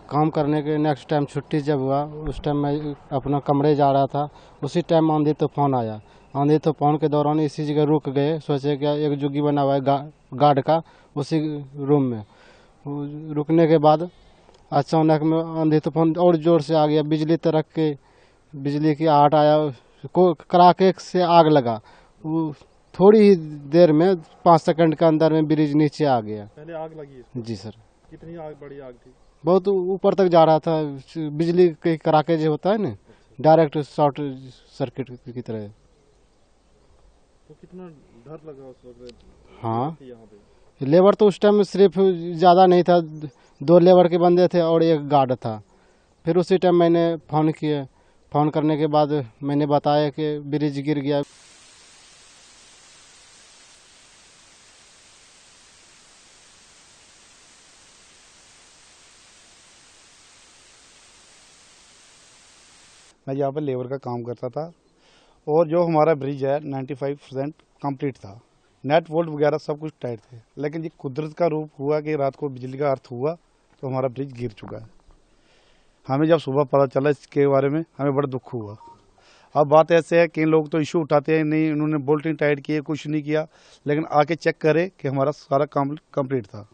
काम करने के नेक्स्ट टाइम छुट्टी जब हुआ उस टाइम मैं अपना कमरे जा रहा था, उसी टाइम आंधी तूफान आया। आंधी तूफान के दौरान इसी जगह रुक गए, सोचे क्या एक जुग्गी बना हुआ है गार्ड का, उसी रूम में रुकने के बाद अचानक में आंधी तूफान और जोर से आ गया, बिजली तड़क के बिजली की आहट आया, को कड़ाके से आग लगा। वो थोड़ी ही देर में 5 सेकंड के अंदर में ब्रिज नीचे आ गया। पहले आग लगी इसमें? जी सर। कितनी बड़ी आग थी? बहुत ऊपर तक जा रहा था, बिजली के कड़ाके जो होता है ना, डायरेक्ट शॉर्ट सर्किट की तरह। तो कितना डर लगा उस वक्त? हाँ, यहाँ पे लेबर तो उस टाइम सिर्फ ज़्यादा नहीं था, 2 लेबर के बंदे थे और एक गार्ड था। फिर उसी टाइम मैंने फ़ोन किया, फ़ोन करने के बाद मैंने बताया कि ब्रिज गिर गया। मैं यहाँ पर लेबर का काम करता था और जो हमारा ब्रिज है 95% कंप्लीट था। नेट वोल्ट वगैरह सब कुछ टाइट थे, लेकिन ये कुदरत का रूप हुआ कि रात को बिजली का अर्थ हुआ तो हमारा ब्रिज गिर चुका है। हमें जब सुबह पता चला इसके बारे में हमें बड़ा दुख हुआ। अब बात ऐसे है कि लोग तो इशू उठाते हैं, नहीं इन्होंने बोल्टिंग टाइट किए, कुछ नहीं किया, लेकिन आके चेक करे कि हमारा सारा काम कंप्लीट था।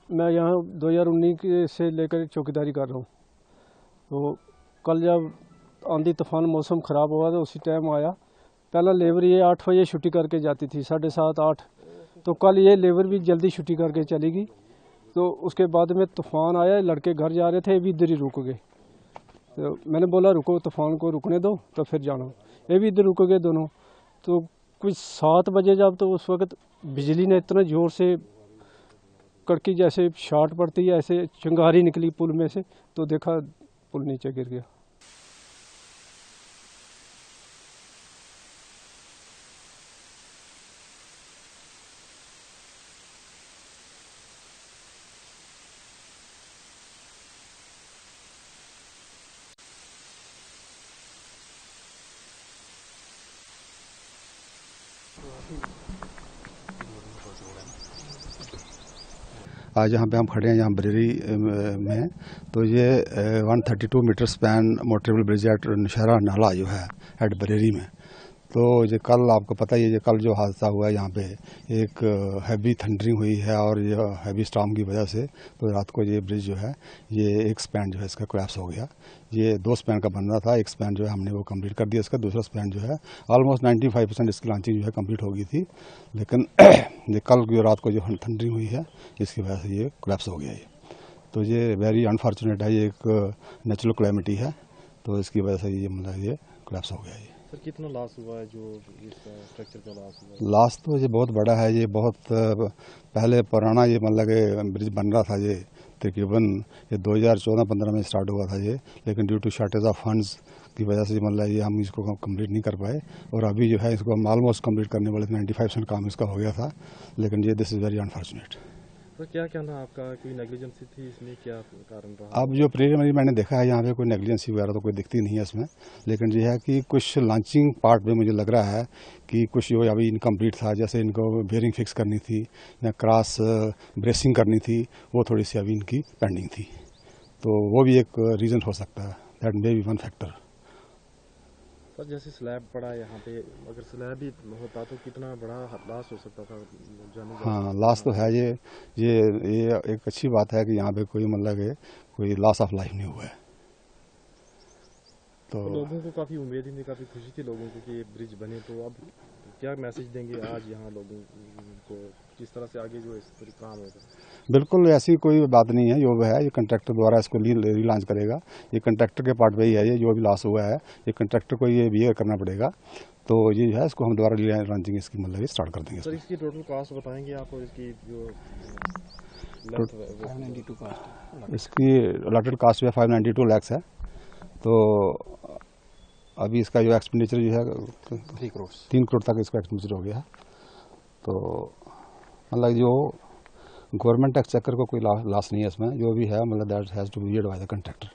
मैं यहाँ 2019 से लेकर चौकीदारी कर रहा हूँ। तो कल जब आंधी तूफान मौसम ख़राब हुआ तो उसी टाइम आया। पहला लेबर ये 8 बजे छुट्टी करके जाती थी, 7:30 8। तो कल ये लेबर भी जल्दी छुट्टी करके चली गई। तो उसके बाद में तूफान आया, लड़के घर जा रहे थे, ये भी इधर ही रुक गए। तो मैंने बोला रुको, तूफान को रुकने दो तो फिर जाना। ये भी इधर रुक गए दोनों। तो कुछ 7 बजे जब, तो उस वक्त बिजली ने इतना ज़ोर से कड़की जैसे शॉट पड़ती है, ऐसे चिंगारी निकली पुल में से, तो देखा पुल नीचे गिर गया। आज जहाँ पे हम खड़े हैं, यहाँ बरेली में, तो ये 132 meter span motorable bridge at Nowshera नाला जो है एट बरेली में। तो ये कल आपको पता ही है, ये कल जो हादसा हुआ है यहाँ पे, एक हैवी थंडरिंग हुई है और ये हैवी स्टॉर्म की वजह से तो रात को ये ब्रिज जो है, ये एक स्पैन जो है इसका कोलैप्स हो गया। ये 2 स्पैन का बनना था, एक स्पैन जो है हमने वो कंप्लीट कर दिया, इसका दूसरा स्पैन जो है ऑलमोस्ट 95% इसकी लॉन्चिंग जो है कंप्लीट हो गई थी, लेकिन ये कल जो रात को जो थंडरिंग हुई है इसकी वजह से ये कोलैप्स हो गया। ये तो ये वेरी अनफॉर्चुनेट है, ये एक नेचुरल क्लैमिटी है, तो इसकी वजह से ये मतलब ये कोलैप्स हो गया। ये सर कितना लॉस हुआ है, जो इसका स्ट्रक्चर का लॉस हुआ है? लॉस तो ये बहुत बड़ा है, ये बहुत पहले पुराना ये मतलब ब्रिज बन रहा था, ये तकरीबन ये 2014-15 में स्टार्ट हुआ था ये, लेकिन due to shortage of funds की वजह से मतलब ये हम इसको कंप्लीट नहीं कर पाए, और अभी जो है इसको हम ऑलमोस्ट कंप्लीट करने वाले थे, 95% काम इसका हो गया था, लेकिन ये दिस इज़ वेरी अनफॉर्चुनेट। तो क्या कहना आपका, कोई नेग्लिजेंसी थी इसमें, क्या कारण रहा? अब जो प्रीलिमिनरी मैंने देखा है यहाँ पे कोई नेग्लिजेंसी वगैरह तो कोई दिखती नहीं है इसमें, लेकिन ये है कि कुछ लॉन्चिंग पार्ट में मुझे लग रहा है कि कुछ जो अभी इनकम्प्लीट था, जैसे इनको बेयरिंग फिक्स करनी थी या क्रॉस ब्रेसिंग करनी थी, वो थोड़ी सी अभी इनकी पेंडिंग थी, तो वो भी एक रीज़न हो सकता है, that may be one factor. Sir जैसे स्लैब पड़ा यहाँ पे, अगर स्लैब भी होता तो कितना बड़ा लॉस हो सकता था? हाँ, लॉस तो है, ये एक अच्छी बात है कि यहाँ पे कोई मतलब कोई लॉस ऑफ लाइफ नहीं हुआ है। तो लोगों को काफ़ी उम्मीद थी, काफ़ी खुशी थी लोगों को कि ये ब्रिज बने, तो अब क्या मैसेज देंगे आज यहाँ लोगों को, किस तरह से आगे जो इस पर काम होगा? बिल्कुल ऐसी कोई बात नहीं है, जो है ये कंट्रैक्टर द्वारा इसको रीलॉन्च करेगा। ये कंट्रैक्टर के पार्ट में ही है, ये जो भी लॉस हुआ है ये कंट्रैक्टर को ये बियर करना पड़ेगा। तो ये है इसको हम दोबारा रीलॉन्चिंग इसकी मतलब स्टार्ट कर देंगे। सर इसकी टोटल कॉस्ट बताएंगे आप, और इसकी जो इसकी अलॉटेड कास्ट जो है 592 लाख है। तो अभी इसका जो एक्सपेंडिचर जो है 3 करोड़ तक इसका एक्सपेंडिचर हो गया है। तो मतलब जो गवर्नमेंट एक्सचेकर को कोई लॉस नहीं है इसमें, जो भी है मतलब that has to be beared by the contractor.